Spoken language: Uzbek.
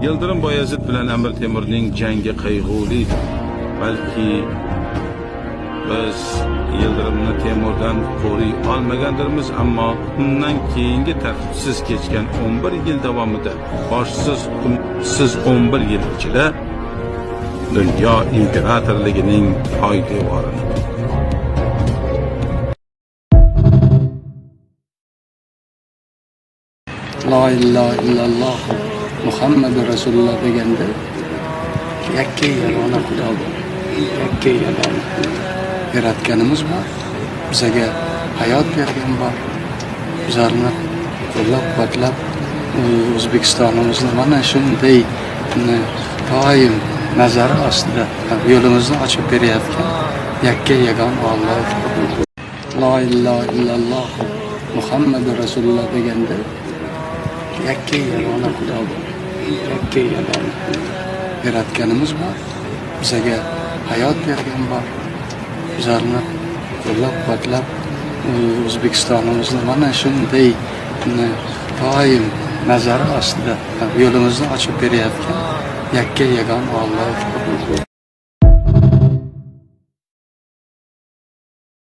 Yıldırım Bayezid bilan Amir Temurning jangi qayg'uli. Balki biz Yıldırımni Temurdan qo'riy olmagandirmiz, ammo undan keyingi tartibsiz kechgan 11 yil davomida boshsiz hukmsiz 11 yil ichida dunyo imperatorligining poydevorini La ilahe illallah Muhammed Resulullah deganda yakka yagona Xudo bor. Yakka yagona yaratganimiz bor. Bizaga hayot bergan bor. Bizlarni qo'llab-quvvatlab O'zbekistonimizni mana shunday doim nazari ostida yo'limizni ochib berayotgan yakka yagona Alloh. La ilahe illallah Muhammed Resulullah deganda yakka yagona Xudo bor. Yakka yagona yaratganimiz bor. Bizaga hayot bergan bor. Bizlarni qo'llab-quvvatlab O'zbekistonimizni mana shunday doim nazari ostida yo'limizni ochib berayotgan yakka yagona Alloh.